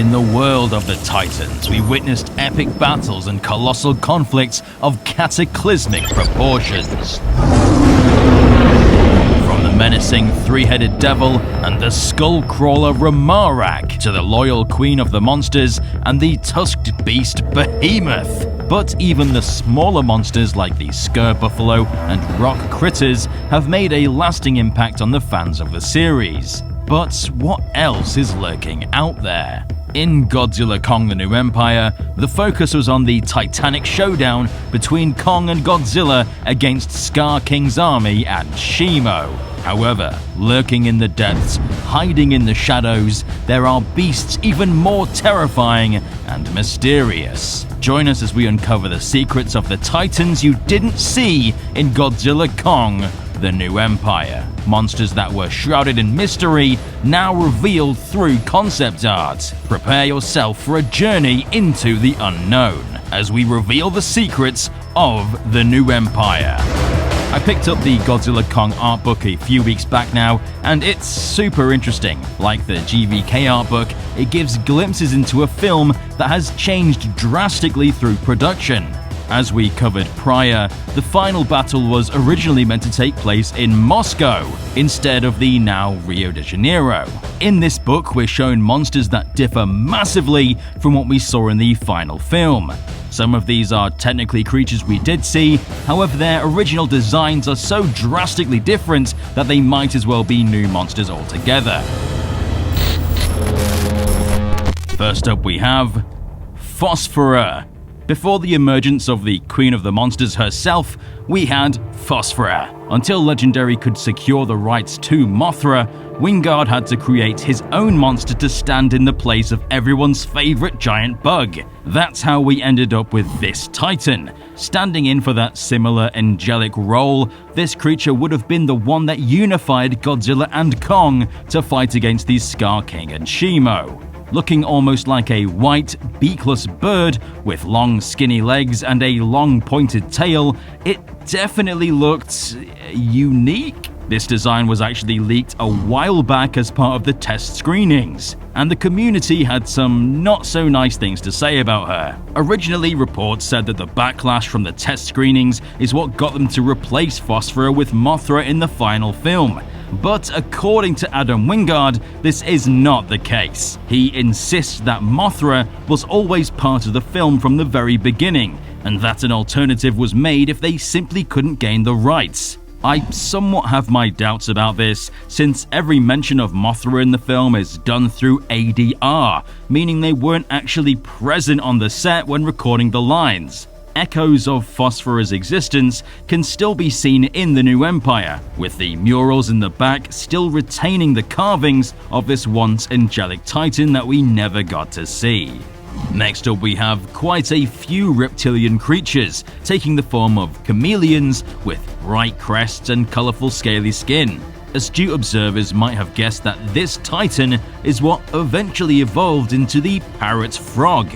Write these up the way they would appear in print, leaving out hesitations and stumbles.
In the world of the Titans, we witnessed epic battles and colossal conflicts of cataclysmic proportions. From the menacing three-headed devil and the skull-crawler Ramarak to the loyal queen of the monsters and the tusked beast Behemoth. But even the smaller monsters like the Sker Buffalo and Rock Critters have made a lasting impact on the fans of the series. But what else is lurking out there? In Godzilla Kong: The New Empire, the focus was on the titanic showdown between Kong and Godzilla against Scar King's army and Shimo. However, lurking in the depths, hiding in the shadows, there are beasts even more terrifying and mysterious. Join us as we uncover the secrets of the Titans you didn't see in Godzilla Kong: The New Empire. Monsters that were shrouded in mystery, now revealed through concept art. Prepare yourself for a journey into the unknown as we reveal the secrets of the New Empire. I picked up the Godzilla Kong art book a few weeks back now, and it's super interesting. Like the GVK art book, it gives glimpses into a film that has changed drastically through production. As we covered prior, the final battle was originally meant to take place in Moscow, instead of the now Rio de Janeiro. In this book, we're shown monsters that differ massively from what we saw in the final film. Some of these are technically creatures we did see, however their original designs are so drastically different that they might as well be new monsters altogether. First up we have Phosphora. Before the emergence of the Queen of the Monsters herself, we had Phosphora. Until Legendary could secure the rights to Mothra, Wingard had to create his own monster to stand in the place of everyone's favorite giant bug. That's how we ended up with this Titan. Standing in for that similar angelic role, this creature would have been the one that unified Godzilla and Kong to fight against the Scar King and Shimo. Looking almost like a white, beakless bird with long skinny legs and a long pointed tail, it definitely looked unique. This design was actually leaked a while back as part of the test screenings, and the community had some not so nice things to say about her. Originally, reports said that the backlash from the test screenings is what got them to replace Phosphora with Mothra in the final film. But according to Adam Wingard, this is not the case. He insists that Mothra was always part of the film from the very beginning, and that an alternative was made if they simply couldn't gain the rights. I somewhat have my doubts about this, since every mention of Mothra in the film is done through ADR, meaning they weren't actually present on the set when recording the lines. Echoes of Phosphora's existence can still be seen in the New Empire, with the murals in the back still retaining the carvings of this once angelic titan that we never got to see. Next up we have quite a few reptilian creatures, taking the form of chameleons with bright crests and colourful scaly skin. Astute observers might have guessed that this titan is what eventually evolved into the parrot frog,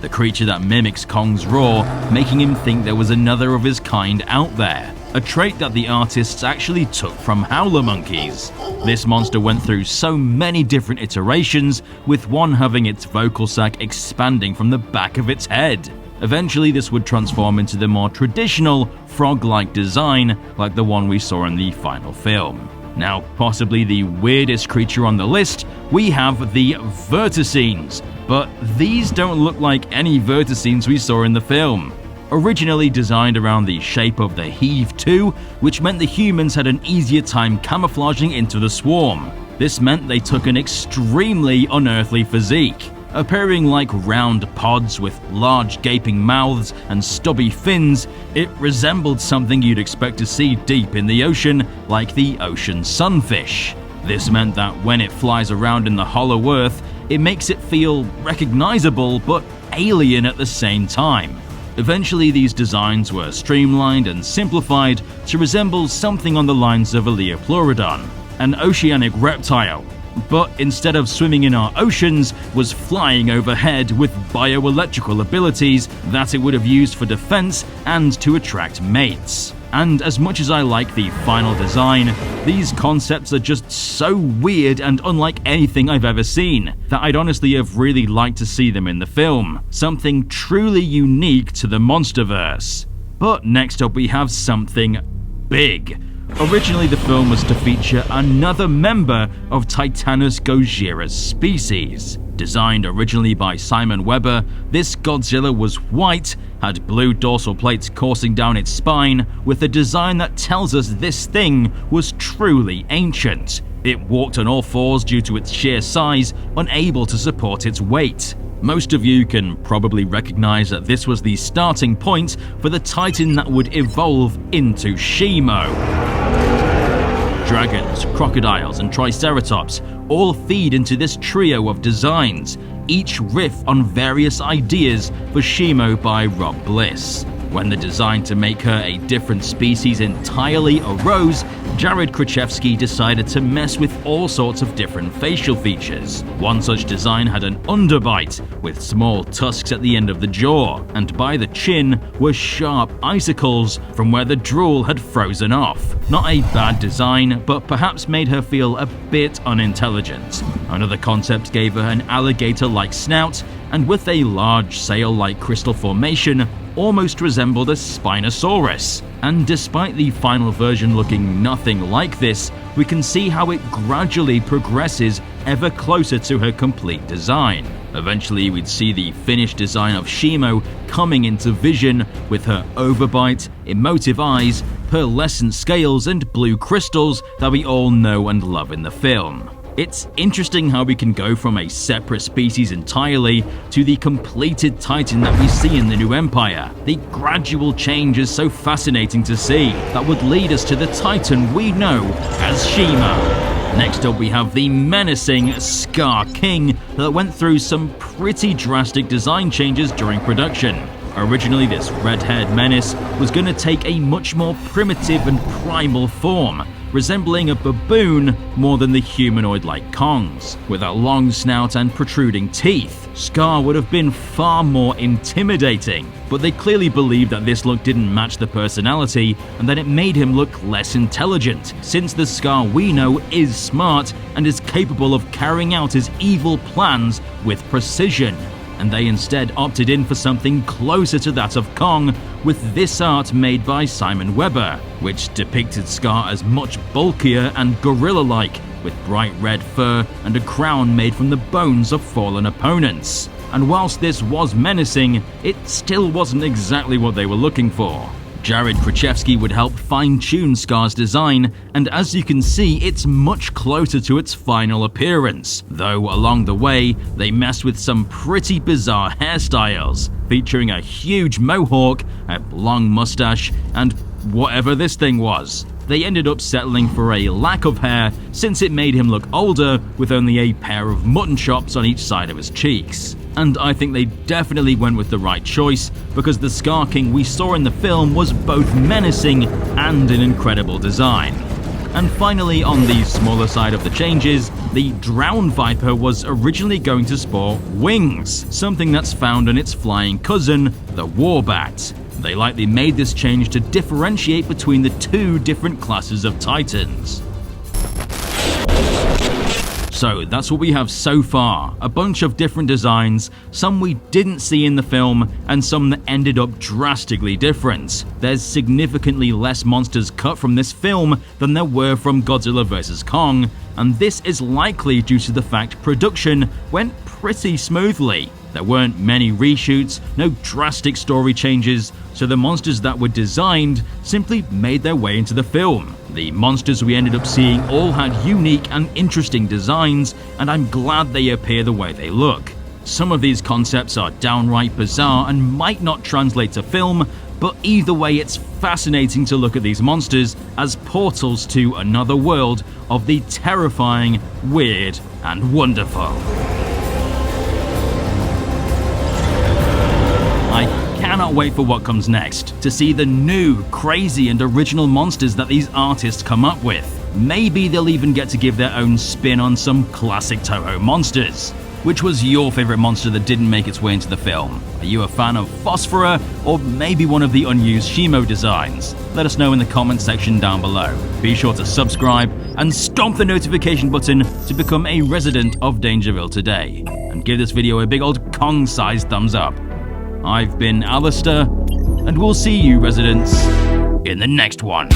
the creature that mimics Kong's roar, making him think there was another of his kind out there, a trait that the artists actually took from howler monkeys. This monster went through so many different iterations, with one having its vocal sac expanding from the back of its head. Eventually this would transform into the more traditional frog-like design like the one we saw in the final film. Now, possibly the weirdest creature on the list, we have the Verticines, but these don't look like any Verticines we saw in the film. Originally designed around the shape of the Heave 2, which meant the humans had an easier time camouflaging into the swarm. This meant they took an extremely unearthly physique. Appearing like round pods with large gaping mouths and stubby fins, it resembled something you'd expect to see deep in the ocean, like the ocean sunfish. This meant that when it flies around in the hollow earth, it makes it feel recognizable but alien at the same time. Eventually these designs were streamlined and simplified to resemble something on the lines of a Liopleurodon, an oceanic reptile, but instead of swimming in our oceans, was flying overhead with bioelectrical abilities that it would have used for defense and to attract mates. And as much as I like the final design, these concepts are just so weird and unlike anything I've ever seen that I'd honestly have really liked to see them in the film. Something truly unique to the Monsterverse. But next up we have something big. Originally the film was to feature another member of Titanus gojira's species. Designed originally by Simon Webber, this Godzilla was white, had blue dorsal plates coursing down its spine, with a design that tells us this thing was truly ancient. It walked on all fours due to its sheer size, unable to support its weight. Most of you can probably recognize that this was the starting point for the Titan that would evolve into Shimo. Dragons, crocodiles, and triceratops all feed into this trio of designs, each riff on various ideas for Shimo by Rob Bliss. When the design to make her a different species entirely arose, Jared Krzyzewski decided to mess with all sorts of different facial features. One such design had an underbite, with small tusks at the end of the jaw, and by the chin were sharp icicles from where the drool had frozen off. Not a bad design, but perhaps made her feel a bit unintelligent. Another concept gave her an alligator-like snout, and with a large sail-like crystal formation, almost resembled a Spinosaurus. And despite the final version looking nothing like this, we can see how it gradually progresses ever closer to her complete design. Eventually we'd see the finished design of Shimo coming into vision with her overbite, emotive eyes, pearlescent scales, and blue crystals that we all know and love in the film. It's interesting how we can go from a separate species entirely to the completed Titan that we see in the New Empire. The gradual change is so fascinating to see that would lead us to the Titan we know as Shimo. Next up we have the menacing Scar King that went through some pretty drastic design changes during production. Originally this red-haired menace was going to take a much more primitive and primal form, resembling a baboon more than the humanoid-like Kongs. With a long snout and protruding teeth, Scar would have been far more intimidating, but they clearly believed that this look didn't match the personality and that it made him look less intelligent, since the Scar we know is smart and is capable of carrying out his evil plans with precision. And they instead opted in for something closer to that of Kong, with this art made by Simon Webber, which depicted Scar as much bulkier and gorilla-like, with bright red fur and a crown made from the bones of fallen opponents. And whilst this was menacing, it still wasn't exactly what they were looking for. Jared Krzyzewski would help fine-tune Scar's design, and as you can see, it's much closer to its final appearance, though along the way, they messed with some pretty bizarre hairstyles, featuring a huge mohawk, a long mustache, and whatever this thing was. They ended up settling for a lack of hair since it made him look older with only a pair of mutton chops on each side of his cheeks. And I think they definitely went with the right choice, because the Scar King we saw in the film was both menacing and an incredible design. And finally, on the smaller side of the changes, the Drown Viper was originally going to sport wings, something that's found on its flying cousin, the Warbat. They likely made this change to differentiate between the two different classes of Titans. So that's what we have so far, a bunch of different designs, some we didn't see in the film and some that ended up drastically different. There's significantly less monsters cut from this film than there were from Godzilla vs. Kong, and this is likely due to the fact production went pretty smoothly. There weren't many reshoots, no drastic story changes, so the monsters that were designed simply made their way into the film. The monsters we ended up seeing all had unique and interesting designs, and I'm glad they appear the way they look. Some of these concepts are downright bizarre and might not translate to film, but either way it's fascinating to look at these monsters as portals to another world of the terrifying, weird, and wonderful. I cannot wait for what comes next, to see the new, crazy and original monsters that these artists come up with. Maybe they'll even get to give their own spin on some classic Toho monsters. Which was your favorite monster that didn't make its way into the film? Are you a fan of Phosphora, or maybe one of the unused Shimo designs? Let us know in the comment section down below. Be sure to subscribe and stomp the notification button to become a resident of Dangerville today. And give this video a big old Kong-sized thumbs up. I've been Alistair, and we'll see you residents in the next one.